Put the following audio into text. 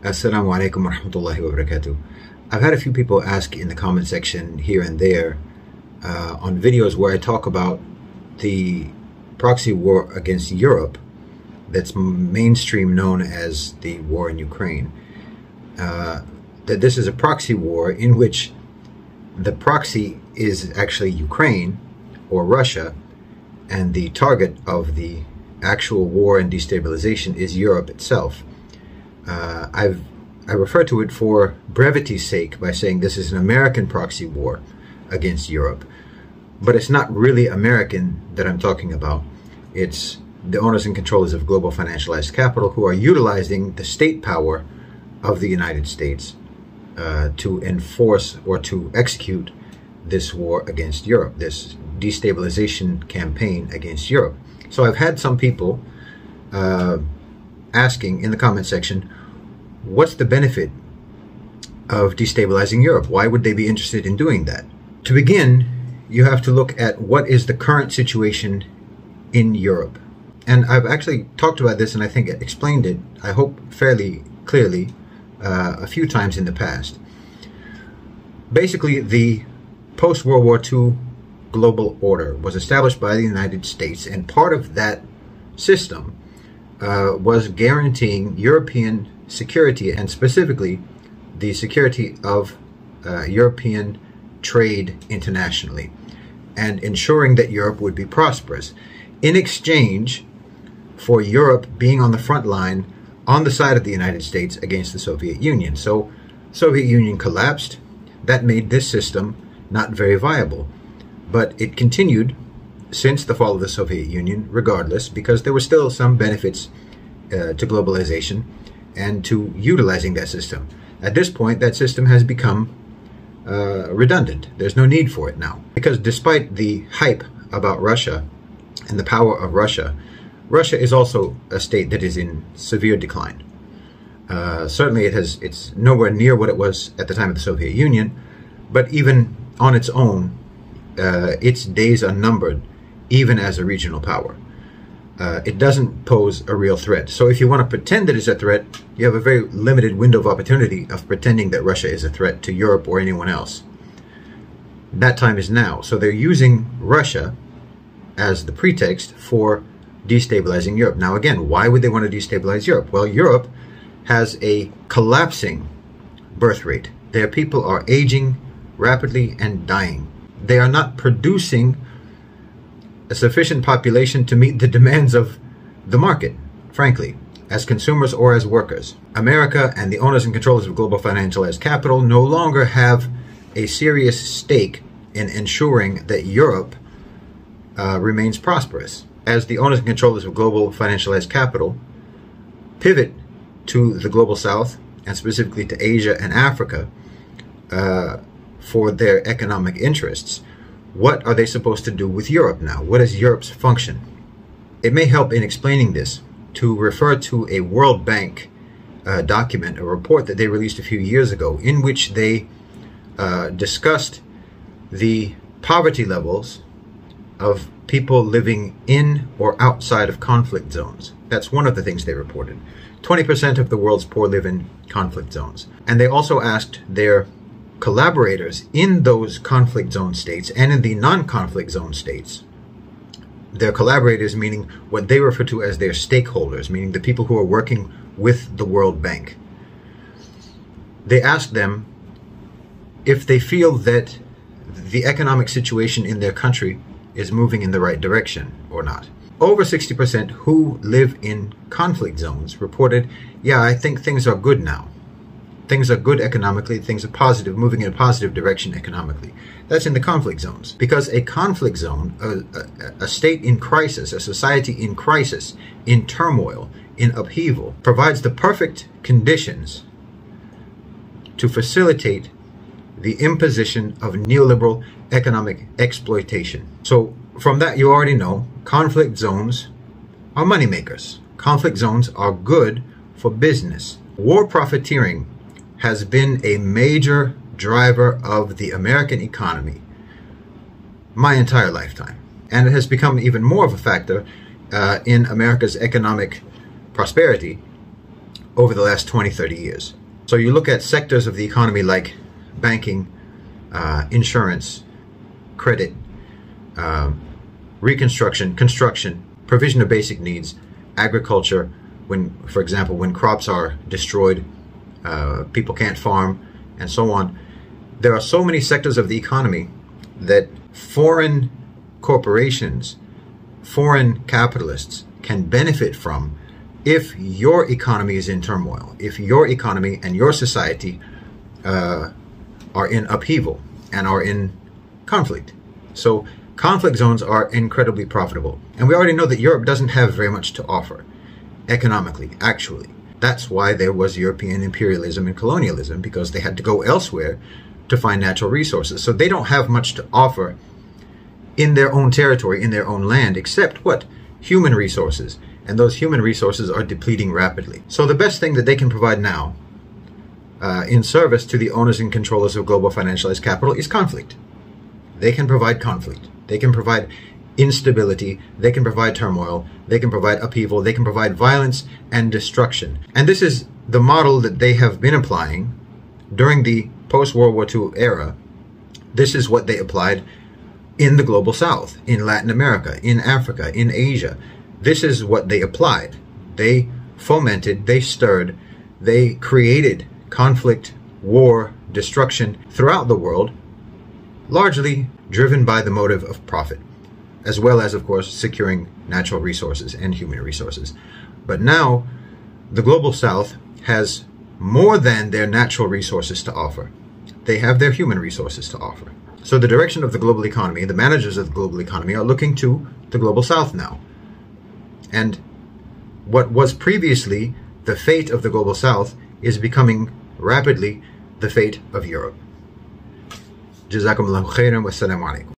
Assalamu alaikum wa rahmatullahi wa barakatuh. I've had a few people ask in the comment section here and there on videos where I talk about the proxy war against Europe that's mainstream known as the war in Ukraine. That this is a proxy war in which the proxy is actually Ukraine or Russia, and the target of the actual war and destabilization is Europe itself. I refer to it for brevity's sake by saying this is an American proxy war against Europe. But it's not really American that I'm talking about. It's the owners and controllers of global financialized capital who are utilizing the state power of the United States to enforce or to execute this war against Europe, this destabilization campaign against Europe. So I've had some people asking in the comment section, what's the benefit of destabilizing Europe? Why would they be interested in doing that? To begin, you have to look at what is the current situation in Europe. And I've actually talked about this, and I think explained it, I hope fairly clearly, a few times in the past. Basically, the post-World War II global order was established by the United States, and part of that system was guaranteeing European security, and specifically the security of European trade internationally, and ensuring that Europe would be prosperous in exchange for Europe being on the front line on the side of the United States against the Soviet Union. So Soviet Union collapsed. That made this system not very viable, but it continued since the fall of the Soviet Union regardless, because there were still some benefits to globalization and to utilizing that system. At this point, that system has become redundant. There's no need for it now. Because despite the hype about Russia and the power of Russia, Russia is also a state that is in severe decline. Certainly it's nowhere near what it was at the time of the Soviet Union, but even on its own, its days are numbered, even as a regional power. It doesn't pose a real threat. So if you want to pretend that it's a threat, you have a very limited window of opportunity of pretending that Russia is a threat to Europe or anyone else. That time is now. So they're using Russia as the pretext for destabilizing Europe. Now again, why would they want to destabilize Europe? Well, Europe has a collapsing birth rate. Their people are aging rapidly and dying. They are not producing a sufficient population to meet the demands of the market, frankly, as consumers or as workers. America and the owners and controllers of global financialized capital no longer have a serious stake in ensuring that Europe remains prosperous. As the owners and controllers of global financialized capital pivot to the global south, and specifically to Asia and Africa, for their economic interests, what are they supposed to do with Europe now? What is Europe's function? It may help in explaining this to refer to a World Bank document, a report that they released a few years ago, in which they discussed the poverty levels of people living in or outside of conflict zones. That's one of the things they reported. 20% of the world's poor live in conflict zones. And they also asked their collaborators in those conflict zone states and in the non-conflict zone states, their collaborators meaning what they refer to as their stakeholders, meaning the people who are working with the World Bank. They asked them if they feel that the economic situation in their country is moving in the right direction or not. Over 60% who live in conflict zones reported, yeah, I think things are good now. Things are good economically, things are positive, moving in a positive direction economically. That's in the conflict zones. Because a conflict zone, a state in crisis, a society in crisis, in turmoil, in upheaval, provides the perfect conditions to facilitate the imposition of neoliberal economic exploitation. So from that you already know, conflict zones are moneymakers. Conflict zones are good for business. War profiteering has been a major driver of the American economy my entire lifetime. And it has become even more of a factor in America's economic prosperity over the last 20, 30 years. So you look at sectors of the economy like banking, insurance, credit, reconstruction, construction, provision of basic needs, agriculture. When, for example, when crops are destroyed, people can't farm, and so on. There are so many sectors of the economy that foreign corporations, foreign capitalists can benefit from if your economy is in turmoil, if your economy and your society are in upheaval and are in conflict. So conflict zones are incredibly profitable. And we already know that Europe doesn't have very much to offer economically, actually. That's why there was European imperialism and colonialism, because they had to go elsewhere to find natural resources. So they don't have much to offer in their own territory, in their own land, except what? Human resources. And those human resources are depleting rapidly. So the best thing that they can provide now in service to the owners and controllers of global financialized capital is conflict. They can provide conflict. They can provide instability. They can provide turmoil. They can provide upheaval. They can provide violence and destruction. And this is the model that they have been applying during the post-World War II era. This is what they applied in the global South, in Latin America, in Africa, in Asia. This is what they applied. They fomented, they stirred, they created conflict, war, destruction throughout the world, largely driven by the motive of profit, as well as, of course, securing natural resources and human resources. But now, the global South has more than their natural resources to offer. They have their human resources to offer. So the direction of the global economy, the managers of the global economy, are looking to the global South now. And what was previously the fate of the global South is becoming rapidly the fate of Europe. Jazakumullahu khairan wa assalamu alaikum.